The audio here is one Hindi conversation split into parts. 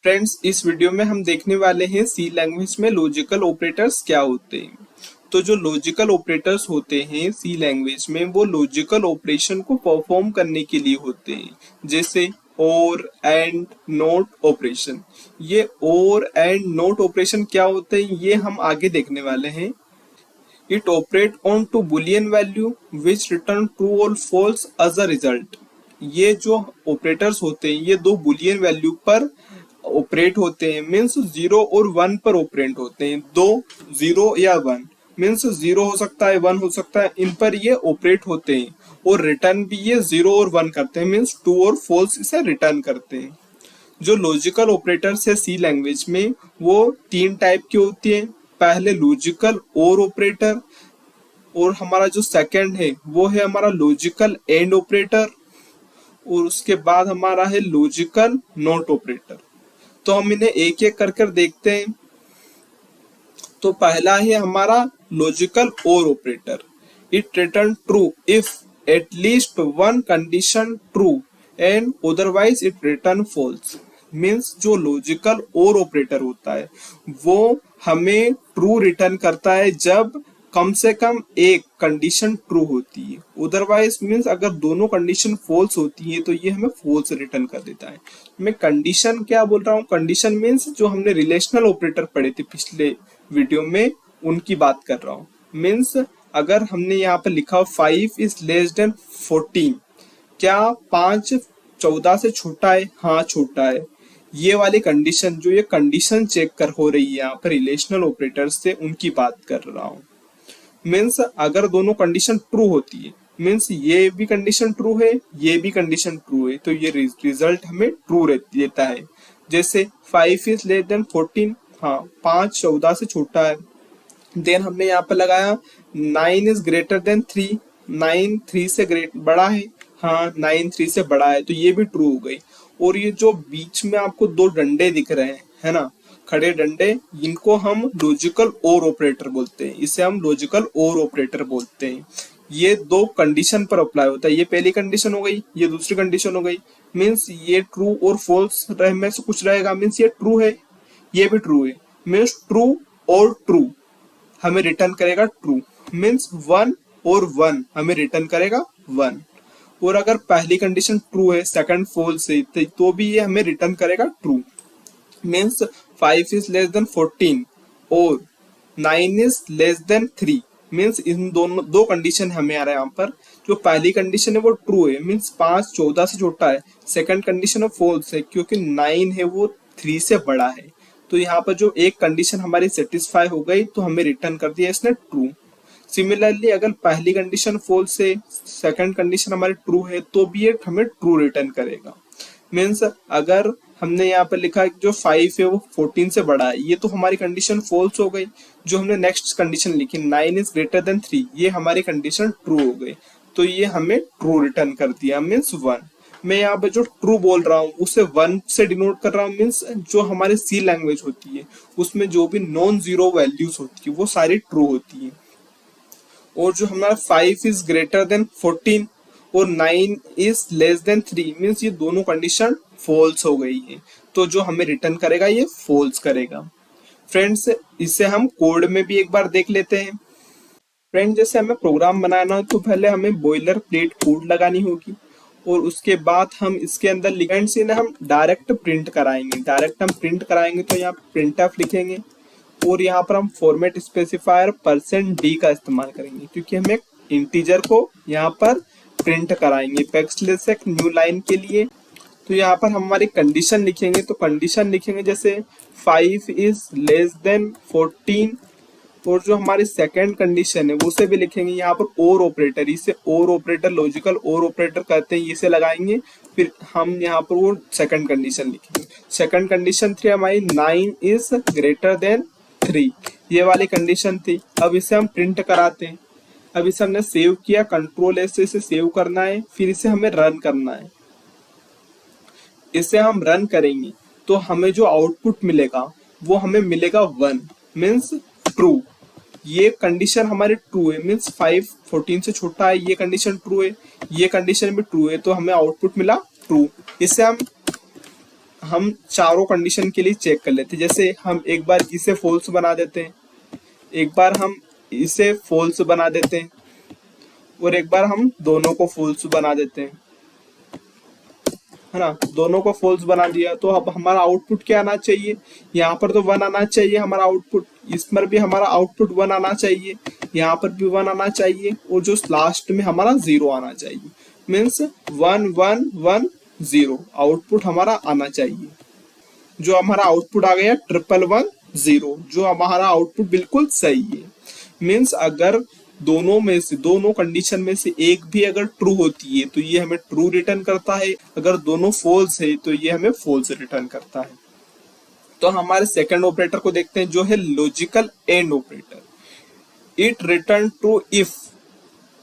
फ्रेंड्स, इस वीडियो में हम देखने वाले हैं सी लैंग्वेज में लॉजिकल ऑपरेटर्स क्या होते हैं। तो जो लॉजिकल ऑपरेटर्स होते हैं सी लैंग्वेज में, वो लॉजिकल ऑपरेशन को परफॉर्म करने के लिए होते हैं, जैसे और, एंड, नोट ऑपरेशन। ये और, एंड, नोट ऑपरेशन क्या होते हैं ये हम आगे देखने वाले हैं। It operate on two boolean value which return true or false as a result. ये जो ऑपरेटर्स होते हैं ये दो बुलियन वैल्यू पर ऑपरेट होते हैं, मीन्स 0 और 1 पर ऑपरेट होते हैं। दो 0 या 1 मीन्स 0 हो सकता है, 1 हो सकता है, इन पर ये ऑपरेट होते हैं। और रिटर्न भी ये 0 और 1 करते हैं, मीन्स ट्रू और फॉल्स इसे रिटर्न करते हैं। जो लॉजिकल ऑपरेटर्स है सी लैंग्वेज में, वो तीन टाइप की होती है। पहले लॉजिकल और ऑपरेटर, और हमारा जो सेकंड है वो है हमारा लॉजिकल एंड ऑपरेटर, और उसके बाद हमारा है लॉजिकल नॉट ऑपरेटर। तो हम इन्हें एक एक कर कर देखते हैं। तो पहला है हमारा logical or operator. It return true if at least one condition true and otherwise it return false. Means जो लॉजिकल और ऑपरेटर होता है वो हमें ट्रू रिटर्न करता है जब कम से कम एक कंडीशन ट्रू होती है। अदरवाइज मीन्स अगर दोनों कंडीशन फॉल्स होती है तो ये हमें फॉल्स रिटर्न कर देता है। मैं कंडीशन क्या बोल रहा हूँ, कंडीशन मीन्स जो हमने रिलेशनल ऑपरेटर पढ़े थे पिछले वीडियो में, उनकी बात कर रहा हूँ। मीन्स अगर हमने यहाँ पर लिखा 5 इज लेस देन 14, क्या 5 14 से छोटा है? हाँ, छोटा है। ये वाली कंडीशन, जो ये कंडीशन चेक कर हो रही है यहाँ पर रिलेशनल ऑपरेटर से, उनकी बात कर रहा हूँ। मीन्स अगर दोनों कंडीशन ट्रू होती है, मीन्स ये भी कंडीशन ट्रू है, ये भी कंडीशन ट्रू है, तो ये रिजल्ट हमें ट्रू देता है। जैसे 5 इज लेस देन 14, हाँ 5 14 से छोटा है। देन हमने यहाँ पर लगाया 9 इज ग्रेटर देन 3, 9 3 से बड़ा है, हाँ 9 3 से बड़ा है, तो ये भी ट्रू हो गई। और ये जो बीच में आपको दो डंडे दिख रहे हैं, है ना, खड़े डंडे, इनको हम लॉजिकल और ऑपरेटर बोलते हैं। इसे हम लॉजिकल और ऑपरेटर बोलते हैं। ये दो कंडीशन पर अप्लाई होता है। ये पहली कंडीशन हो गई, ये दूसरी कंडीशन हो गई। मीन्स ये ट्रू और फॉल्स में से कुछ रहेगा। मीन्स ये ट्रू है, ये भी ट्रू है। मीन्स ट्रू और ट्रू हमें रिटर्न करेगा ट्रू। मीन्स 1 और 1 हमें रिटर्न करेगा 1। और अगर पहली कंडीशन ट्रू है, सेकंड फॉल्स है, तो भी ये हमें रिटर्न करेगा true. Means 5 is less than 14 और 9 is less than 3। Means in दोनों दो कंडीशन हमें आ रहा है यहाँ पर। जो पहली कंडीशन है वो ट्रू है, मीन्स 5 14 से छोटा है। सेकंड कंडीशन है फॉल्स है, क्योंकि 9 है वो 3 से बड़ा है। तो यहाँ पर जो एक कंडीशन हमारी सेटिस्फाई हो गई, तो हमें रिटर्न कर दिया इसने ट्रू। सिमिलरली अगर पहली कंडीशन फॉल्स है, सेकंड कंडीशन हमारी ट्रू है, तो भी ये हमें ट्रू रिटर्न करेगा। मीन्स अगर हमने यहाँ पर लिखा है जो 5 है वो 14 से बड़ा है, ये तो हमारी कंडीशन फॉल्स हो गई। जो हमने नेक्स्ट कंडीशन लिखी 9 इज ग्रेटर देन 3, ये हमारी कंडीशन ट्रू हो गई, तो ये हमें ट्रू रिटर्न कर दिया, मीन्स 1। मैं यहाँ पे जो ट्रू बोल रहा हूँ उसे 1 से डिनोट कर रहा हूँ। मीन्स जो हमारी सी लैंग्वेज होती है उसमें जो भी नॉन जीरो वैल्यूज होती है वो सारी ट्रू होती है। और जो हमारा 5 इज ग्रेटर देन 14 और 9 इज लेस देन 3, मीन्स ये दोनों कंडीशन फॉल्स हो गई है, तो जो हमें रिटर्न करेगा ये फॉल्स करेगा। फ्रेंड्स, इसे हम कोड में भी एक बार देख लेते हैं। फ्रेंड, जैसे हमें प्रोग्राम बनाना हो तो पहले हमें बॉयलर प्लेट कोड लगानी होगी, और उसके बाद हम इसके अंदर लिखेंड से हम डायरेक्ट प्रिंट कराएंगे। डायरेक्ट हम प्रिंट कराएंगे तो यहाँ प्रिंट एफ लिखेंगे, और यहाँ पर हम फॉर्मेट स्पेसिफायर %d का इस्तेमाल करेंगे, क्योंकि हम एक इंटीजर को यहाँ पर प्रिंट कराएंगे बैकस्लैश एक न्यू लाइन के लिए। तो यहाँ पर हम हमारी कंडीशन लिखेंगे, तो कंडीशन लिखेंगे जैसे 5 इज लेस देन 14, और जो हमारी सेकंड कंडीशन है उसे भी लिखेंगे यहाँ पर और ऑपरेटर, इसे और ऑपरेटर लॉजिकल और ऑपरेटर कहते हैं, इसे लगाएंगे। फिर हम यहाँ पर वो सेकंड कंडीशन लिखेंगे। सेकंड कंडीशन थी हमारी 9 इज ग्रेटर देन 3, ये वाली कंडीशन थी। अब इसे हम प्रिंट कराते हैं। अब इसे हमने सेव किया, कंट्रोल एस से इसे सेव करना है, फिर इसे हमें रन करना है। इसे हम रन करेंगे तो हमें जो आउटपुट मिलेगा वो हमें मिलेगा 1, मीन्स ट्रू। ये कंडीशन हमारी ट्रू है, मीन्स 5 14 से छोटा है, ये कंडीशन ट्रू है, ये कंडीशन भी ट्रू है, तो हमें आउटपुट मिला ट्रू। इसे हम हम चारों कंडीशन के लिए चेक कर लेते हैं। जैसे हम एक बार इसे फॉल्स बना देते हैं, एक बार हम इसे फॉल्स बना देते हैं और एक बार हम दोनों को फॉल्स बना देते हैं, है ना। दोनों को फॉल्स बना दिया तो अब हमारा आउटपुट क्या आना चाहिए, यहाँ पर तो 1 आना चाहिए हमारा आउटपुट, इस पर भी हमारा आउटपुट 1 आना चाहिए, यहाँ पर भी 1 आना चाहिए और जो लास्ट में हमारा 0 आना चाहिए। मीन्स 1 1 1 0 आउटपुट हमारा आना चाहिए। जो हमारा आउटपुट आ गया 111 0, जो हमारा आउटपुट बिल्कुल सही है। मीन्स अगर दोनों कंडीशन में से एक भी अगर ट्रू होती है तो ये हमें ट्रू रिटर्न करता है, अगर दोनों फॉल्स है तो ये हमें फॉल्स रिटर्न करता है। तो हमारे सेकंड ऑपरेटर को देखते हैं जो है logical and operator. It return true if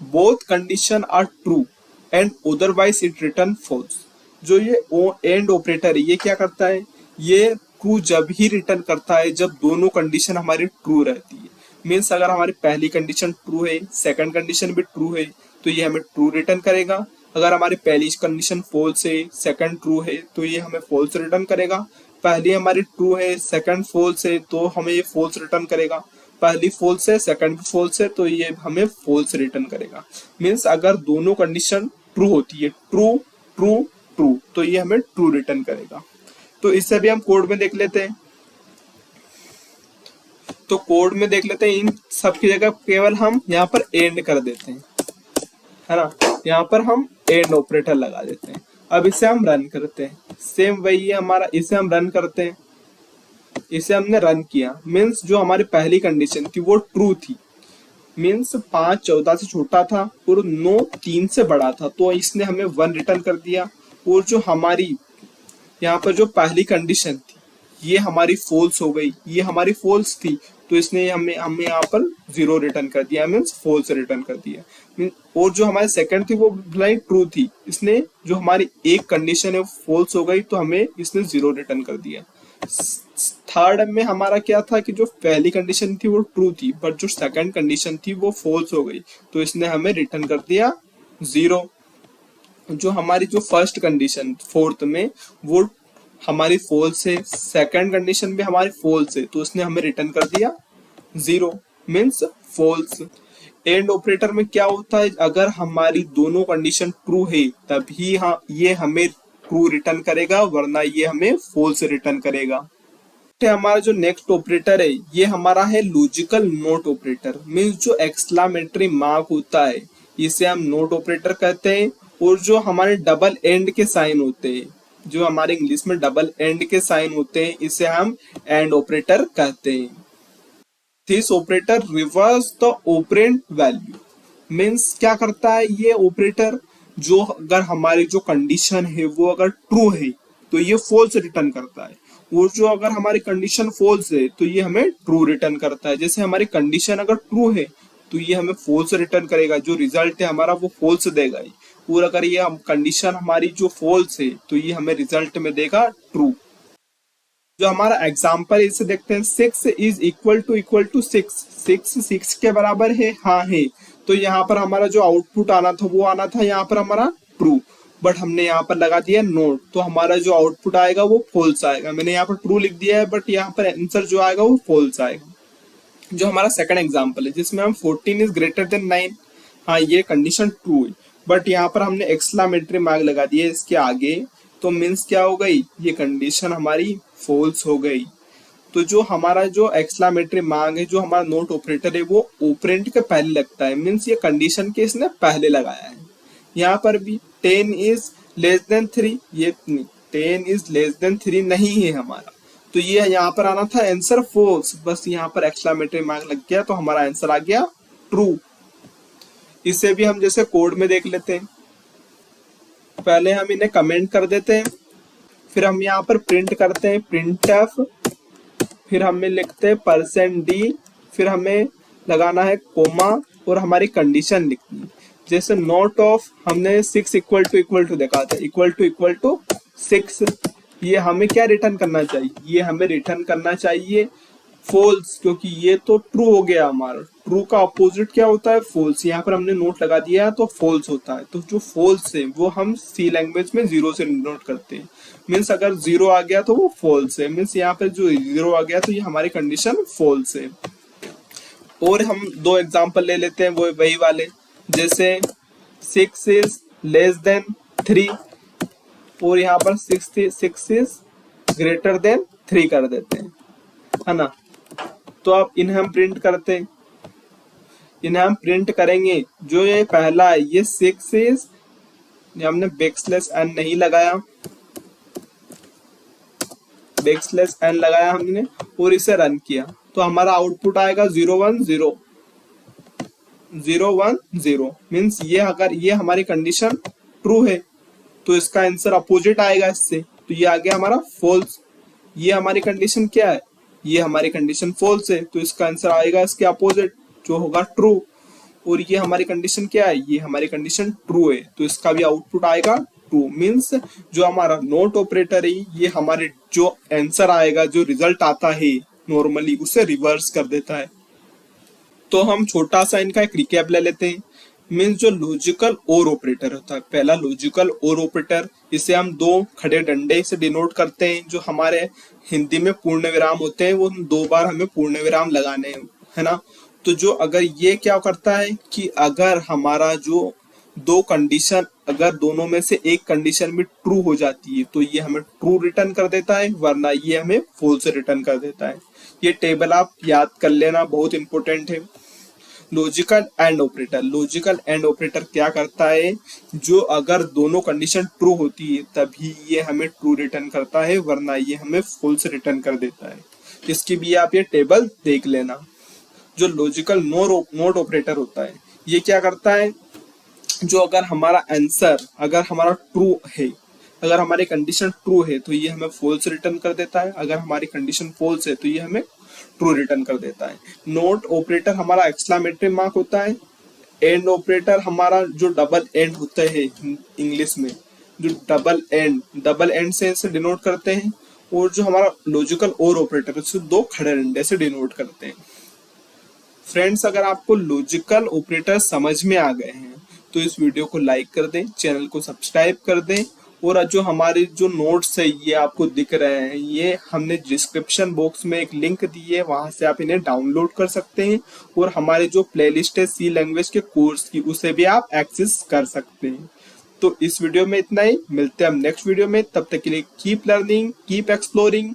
both condition are true and otherwise it return false. जो ये एंड ऑपरेटर है ये क्या करता है, ये ट्रू जब ही रिटर्न करता है जब दोनों कंडीशन हमारी ट्रू रहती है। मीन्स अगर हमारी पहली कंडीशन ट्रू है, सेकंड कंडीशन भी ट्रू है तो ये हमें ट्रू रिटर्न करेगा। अगर हमारी पहली कंडीशन फॉल्स है, सेकंड ट्रू है तो ये हमें फॉल्स रिटर्न करेगा। पहली हमारी ट्रू है, सेकंड फॉल्स है तो हमें ये फॉल्स रिटर्न करेगा। पहली फॉल्स है, सेकंड भी फॉल्स है तो ये हमें फॉल्स रिटर्न करेगा। मीन्स अगर दोनों कंडीशन ट्रू होती है, ट्रू ट्रू ट्रू, तो ये हमें ट्रू रिटर्न करेगा। तो इससे भी हम कोड में देख लेते हैं। तो कोड में देख लेते हैं, इन सब की जगह केवल हम यहाँ पर एंड कर देते हैं, है ना। यहाँ पर हम एंड ऑपरेटर लगा देते हैं। अब इसे हम रन करते हैं, सेम वही है हमारा, इसे हम रन करते हैं। इसे हमने रन किया, मीन्स जो हमारी पहली कंडीशन थी वो ट्रू थी। मीन्स 5 14 से छोटा था और 9 3 से बड़ा था, तो इसने हमें 1 रिटर्न कर दिया। और जो हमारी यहाँ पर जो पहली कंडीशन थी ये हमारी फॉल्स हो गई, ये हमारी फॉल्स थी तो इसने हमें हमें यहाँ पर 0 रिटर्न कर दिया, मीन्स फॉल्स रिटर्न कर दिया। और जो हमारी सेकंड थी वो भलाई ट्रू थी, इसने जो हमारी एक कंडीशन है फॉल्स हो गई तो हमें इसने 0 रिटर्न कर दिया। थर्ड में हमारा क्या था कि जो पहली कंडीशन थी वो ट्रू थी बट जो सेकंड कंडीशन थी वो फॉल्स हो गई तो इसने हमें रिटर्न कर दिया 0। जो हमारी जो फर्स्ट कंडीशन फोर्थ में वो हमारी फॉल्स है, सेकंड कंडीशन भी हमारी फॉल्स है तो उसने हमें रिटर्न कर दिया 0, मीन्स फॉल्स। एंड ऑपरेटर में क्या होता है, अगर हमारी दोनों कंडीशन ट्रू है तभी ये हमें ट्रू रिटर्न करेगा वरना ये हमें फॉल्स रिटर्न करेगा। हमारा जो नेक्स्ट ऑपरेटर है ये हमारा है लॉजिकल नोट ऑपरेटर। मीन्स जो एक्सक्लेमेटरी मार्क होता है इसे हम नोट ऑपरेटर कहते हैं। और जो हमारे डबल एंड के साइन होते हैं, जो हमारे इंग्लिश में डबल एंड के साइन होते हैं इसे हम एंड ऑपरेटर कहते हैं। This operator reverse the operand value. Means क्या करता है ये ऑपरेटर, जो अगर हमारी जो कंडीशन है वो अगर ट्रू है तो ये फॉल्स रिटर्न करता है, और जो अगर हमारी कंडीशन फॉल्स है तो ये हमें ट्रू रिटर्न करता है। जैसे हमारी कंडीशन अगर ट्रू है तो ये हमें फॉल्स रिटर्न करेगा, जो रिजल्ट है हमारा वो फॉल्स देगा ही। और अगर ये हम कंडीशन हमारी जो फॉल्स है तो ये हमें रिजल्ट में देगा ट्रू। जो हमारा एग्जाम्पल है इसे देखते हैं। 6 इज इक्वल टू 6 के बराबर है, हाँ है। तो यहाँ पर हमारा जो आउटपुट आना था वो आना था यहाँ पर हमारा ट्रू, बट हमने यहाँ पर लगा दिया नोट तो हमारा जो आउटपुट आएगा वो फॉल्स आएगा। मैंने यहाँ पर ट्रू लिख दिया है बट यहाँ पर आंसर जो आएगा वो फॉल्स आएगा। जो हमारा सेकंड एग्जाम्पल है जिसमें हम 14 इज ग्रेटर देन 9, हाँ ये कंडीशन ट्रू है बट यहाँ पर हमने एक्सक्लेमेटरी मार्क लगा दिया इसके आगे, तो मीन्स क्या हो गई, ये कंडीशन हमारी फॉल्स हो गई। तो जो हमारा जो एक्सक्लेमेटरी मार्क है, जो हमारा नोट ऑपरेटर है वो ऑपरेंड के पहले लगता है, मीन्स ये कंडीशन के इसने पहले लगाया है। यहाँ पर भी 10 इज लेस देन 3, ये 10 इज लेस देन 3 नहीं है हमारा, तो ये यहाँ पर आना था आंसर फॉल्स, बस यहाँ पर एक्सक्लेमेटरी मार्क लग गया तो हमारा आंसर आ गया ट्रू। इसे भी हम जैसे कोड में देख लेते हैं। पहले हम इन्हें कमेंट कर देते हैं, फिर हम यहाँ पर प्रिंट करते हैं printf, फिर हमें लिखते हैं %d, फिर हमें लगाना है कोमा और हमारी कंडीशन लिखनी है। जैसे नोट ऑफ हमने 6 इक्वल टू देखा था, इक्वल टू 6, ये हमें क्या रिटर्न करना चाहिए, ये हमें रिटर्न करना चाहिए फॉल्स, क्योंकि ये तो ट्रू हो गया हमारा। ट्रू का अपोजिट क्या होता है? फॉल्स। यहाँ पर हमने नोट लगा दिया है तो फॉल्स होता है। तो जो फॉल्स है वो हम सी लैंग्वेज में जीरो से डिनोट करते हैं। मीन्स अगर जीरो आ गया तो वो फॉल्स है। मीन्स यहाँ पर जो जीरो आ गया तो ये हमारी कंडीशन फॉल्स है। और हम दो एग्जांपल ले लेते हैं वो वही वाले, जैसे 6 इज लेस देन 3 और यहाँ पर 6 इज ग्रेटर देन 3 कर देते हैं, है ना। तो अब इन्हें हम प्रिंट करते हैं। इन्हें हम प्रिंट करेंगे। जो ये पहला है ये 6 इज, हमने बैकस्लैश एन नहीं लगाया, बैकस्लैश एन लगाया हमने और इसे रन किया तो हमारा आउटपुट आएगा 0 1 0 0 1 0। मीन्स ये अगर ये हमारी कंडीशन ट्रू है तो इसका आंसर अपोजिट आएगा इससे, तो ये आ गया हमारा फॉल्स। ये हमारी कंडीशन क्या है? ये हमारी कंडीशन फॉल्स है तो इसका आंसर आएगा इसके अपोजिट जो होगा ट्रू। और ये हमारी कंडीशन क्या है? ये हमारी कंडीशन ट्रू है तो इसका भी आउटपुट आएगा ट्रू। मीन्स जो हमारा नॉट ऑपरेटर है ये हमारे जो आंसर आएगा, जो रिजल्ट आता है नॉर्मली, उसे रिवर्स कर देता है। तो हम छोटा सा इनका एक रिकैप ले लेते हैं। मीन्स जो लॉजिकल और ऑपरेटर होता है, पहला लॉजिकल और ऑपरेटर, इसे हम दो खड़े डंडे से डिनोट करते हैं। जो हमारे हिंदी में पूर्ण विराम होते हैं वो 2 बार हमें पूर्ण विराम लगाने हैं, है ना। तो जो अगर ये क्या करता है कि अगर हमारा जो दो कंडीशन, अगर दोनों में से एक कंडीशन भी ट्रू हो जाती है तो ये हमें ट्रू रिटर्न कर देता है, वरना ये हमें फॉल्स रिटर्न कर देता है। ये टेबल आप याद कर लेना, बहुत इंपॉर्टेंट है। Logical and operator, logical and operator क्या करता है? जो अगर दोनों कंडीशन ट्रू होती है तभी ये हमें ट्रू रिटर्न करता है, वरना ये हमें फॉल्स रिटर्न कर देता है। इसकी भी आप ये टेबल देख लेना। जो लॉजिकल नोट ऑपरेटर होता है ये क्या करता है? जो अगर हमारा आंसर, अगर हमारा ट्रू है, अगर हमारी कंडीशन ट्रू है तो ये हमें फॉल्स रिटर्न कर देता है, अगर हमारी कंडीशन फॉल्स है तो ये हमें ट्रू रिटर्न कर देता है। नोट ऑपरेटर हमारा एक्सक्लेमेटरी मार्क होता है। एंड ऑपरेटर हमारा जो डबल एंड होता है इंग्लिश में, जो डबल एंड से इसे डिनोट करते हैं। और जो हमारा लॉजिकल और ऑपरेटर उसे 2 खड़े डंडे से डिनोट करते हैं। फ्रेंड्स, अगर आपको लॉजिकल ऑपरेटर समझ में आ गए हैं तो इस वीडियो को लाइक कर दें, चैनल को सब्सक्राइब कर दें। और जो हमारे जो नोट्स है ये आपको दिख रहे हैं, ये हमने डिस्क्रिप्शन बॉक्स में एक लिंक दी है, वहां से आप इन्हें डाउनलोड कर सकते हैं। और हमारे जो प्लेलिस्ट है सी लैंग्वेज के कोर्स की, उसे भी आप एक्सेस कर सकते हैं। तो इस वीडियो में इतना ही, मिलते हैं हम नेक्स्ट वीडियो में। तब तक के लिए कीप लर्निंग, कीप एक्सप्लोरिंग।